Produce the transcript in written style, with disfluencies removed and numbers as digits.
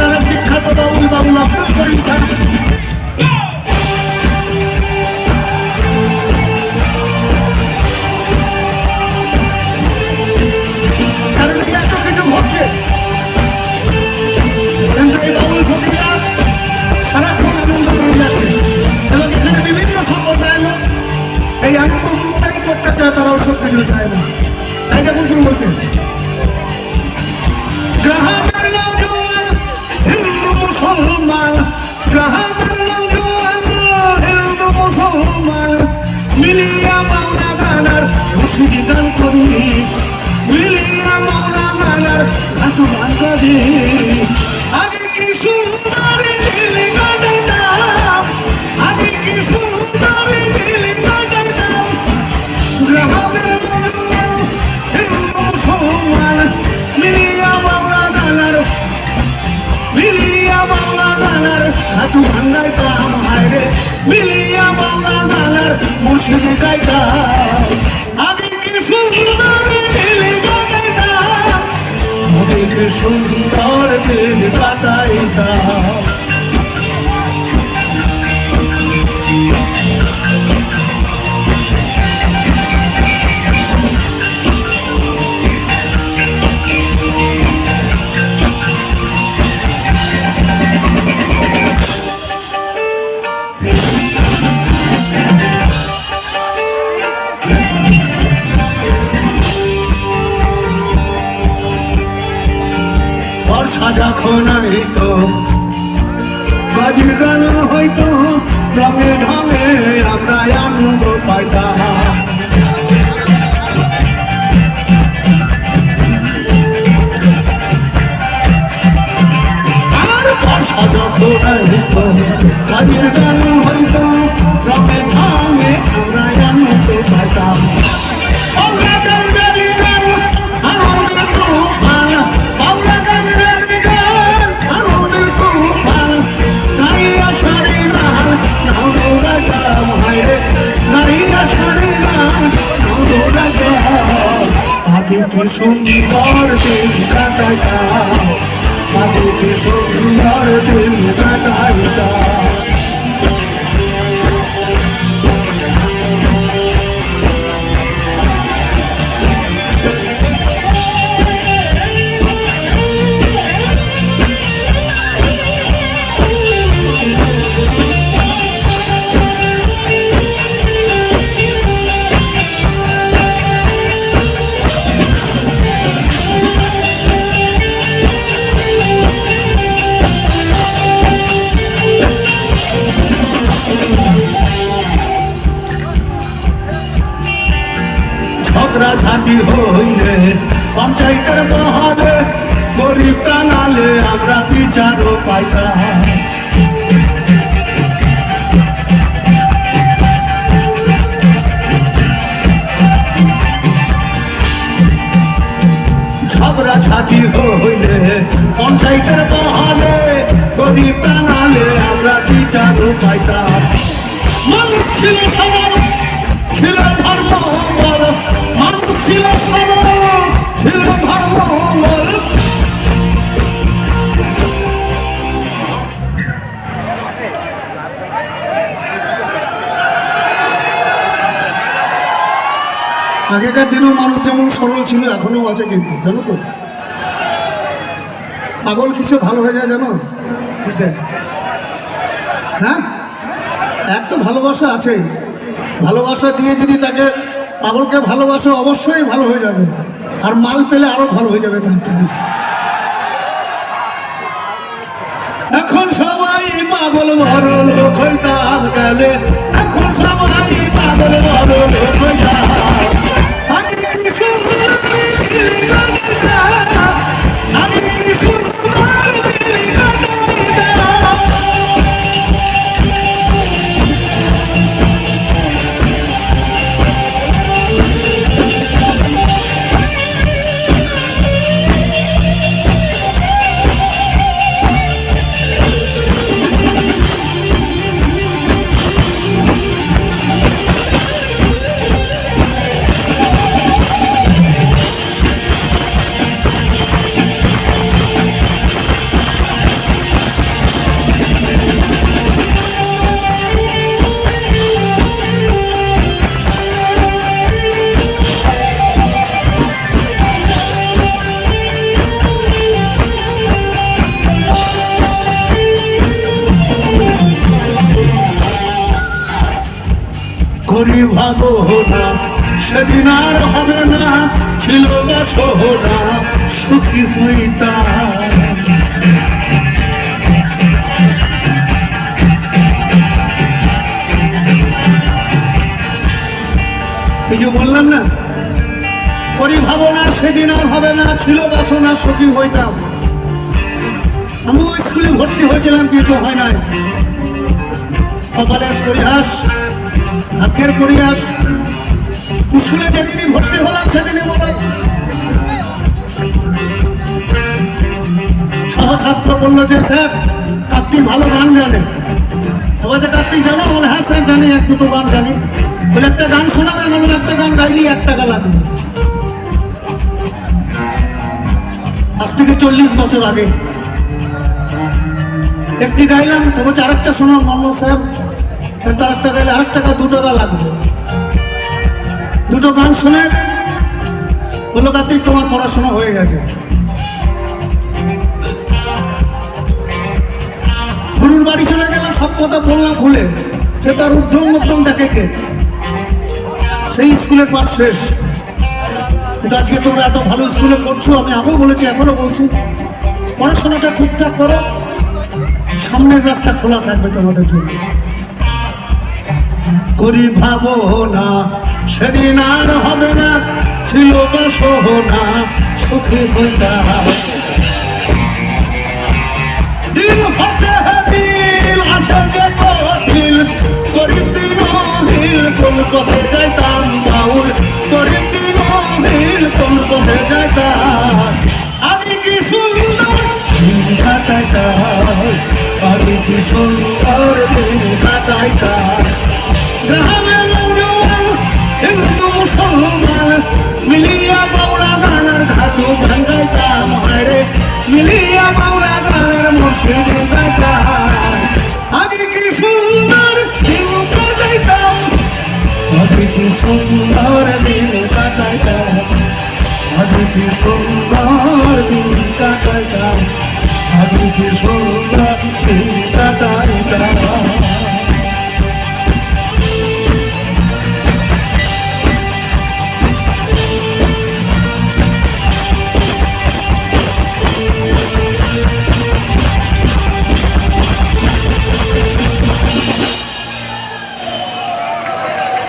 বাজারের বিখ্যাত বাউল বাউল আব্দুল করিম সাহেব। চারিদিকে এত কিছু ঘটছে, কিন্তু এই বাউল ফকিরা সারাক্ষণ আনন্দ করে যাচ্ছে এবং এখানে বিভিন্ন সম্প্রদায়ের লোক এই আনন্দ মুক্তাই করতে চায়, তারাও সব কিছু চায় না। তাই যেমন তুমি বলছেন গ্রামের নওজোয়ান হিন্দু মুসলমান, গ্রামের নওজোয়ান হিন্দু মুসলমান মিলিয়া মাওলা গানার মুর্শিদি গান করি, মিলিয়া মাওলা গানার হাতু গান করি। আগে কি সুন্দর দিল গানটাম, আগে কি সুন্দর দিল গানটাম। গ্রামের নওজোয়ান হিন্দু মুসলমান মিলিয়া মাওলা গানার, মিলিয়া মাওলা গানার হাতু গান গাইতাম হায়রে, মিলিয়া মাওলা গানার মুর্শিদি গাইতাম। আগে কি সুন্দর দিল গানটাম, আগে কি সুন্দর দিল কাটাইতাম। বর্ষা যখন হইতো বাজির গান হইতো, রঙে ঢঙে আমরা আনন্দ পাইতাম। আর বর্ষা যখন হইতো বাজির গান হইতো, রঙে ঢঙে আমরা আনন্দ পাইতাম। আগে কি সুন্দর দিন কাটাইতাম, আগে কি সুন্দর দিন কাটাইতাম। ঝগড়াঝাটি হইলে পঞ্চায়েতের মহলে, গরিব কানালে আমরা বিচারও পাইতাম। ঝগড়াঝাটি হইলে পঞ্চায়েতের মহলে, গরিব কানালে আমরা বিচারও পাইতাম। মানুষ ছিল সবার, ছিল ধর্ম বল, মানুষ ছিল সবার, ছিল ধর্ম বল। আগেকার দিনেও মানুষ যেমন সরল ছিল এখনো আছে, কিন্তু জানো তো পাগল কিসে ভালো হয়ে যায় জানো? কিসে? হ্যাঁ, এক তো ভালোবাসা আছে, ভালোবাসা দিয়ে যদি তাকে পাগলকে ভালোবাসা অবশ্যই ভালো হয়ে যাবে, আর মাল পেলে আরো ভালো হয়ে যাবে তার থেকে। এখন সবাই পাগল বড় লোক হইতাম গেলে, এখন সবাই পাগল বড় লোক হইতাম। আগে কি সুন্দর দিল কাটাইতাম, আগে কি সুন্দর দিল কাটাইতাম। করি ভাবনা সেদিন আর হবে না, ছিল না সহনা সুখী হইতাম। এই যে বললাম না, করি ভাবনা সেদিন আর হবে না, ছিল বাসনা সুখী হইতাম। আমি ওই স্কুলে ভর্তি হয়েছিলাম কিন্তু হয় নাই। কপালের পরিহাস, ভাগ্যের পরিহাস। স্কুলে যেদিনই ভর্তি হলাম সেদিনই বলো সহছাত্র বললো যে স্যার কার্তিক ভালো গান জানে। বলছে কার্তিক জানো? বলে হ্যাঁ স্যার জানি, এক দুটো গান জানি। বলে একটা গান শোনাবে? বললাম একটা গান গাইনি, 1 টাকা লাগবে। আজ থেকে 40 বছর আগে একটি গাইলাম, তো বলছে আরেকটা শোনো। বললো স্যার তার একটা গাইলে 8 টাকা 2 টাকা লাগবে। দুটো গান শুনে বললো কার্তিক তোমার পড়াশোনা হয়ে গেছে। গুরুর বাড়ি চলে গেলাম, সব কথা বললাম খুলে। সে তার উদ্যম মধ্যম দেখে কে, সেই স্কুলের পাঠ শেষ। কিন্তু আজকে তোমরা এত ভালো স্কুলে পড়ছো, আমি আগেও বলেছি এখনো বলছি, পড়াশোনাটা ঠিকঠাক করো, সামনের রাস্তা খোলা থাকবে তোমাদের জন্য। করি ভাবনা সেদিন আর হবে না, ছিল বা সহনা সুখী হইতাম। দিল হতে দিল আসে যে কঠিন, গরিব দিন হিল কোন পথে যাইতাম বাউল। গরিব দিন হিল কোন পথে যাইতাম। আমি কি সুন্দর দিন কাটাইতাম, আমি কি সুন্দর দিন কাটাইতাম। গ্রামে মৌরওয়াল হিন্দু মুসলমান মিলিয়া বাউলা গানের ঘাটু ভাঙ্গাইতাম। হায়রে মিলিয়া বাউলা গানের মুর্শিদি গাইতাম। আগে কি সুন্দর দিন কাটাইতাম, আগে কি সুন্দর দিন কাটাইতাম, আগে কি সুন্দর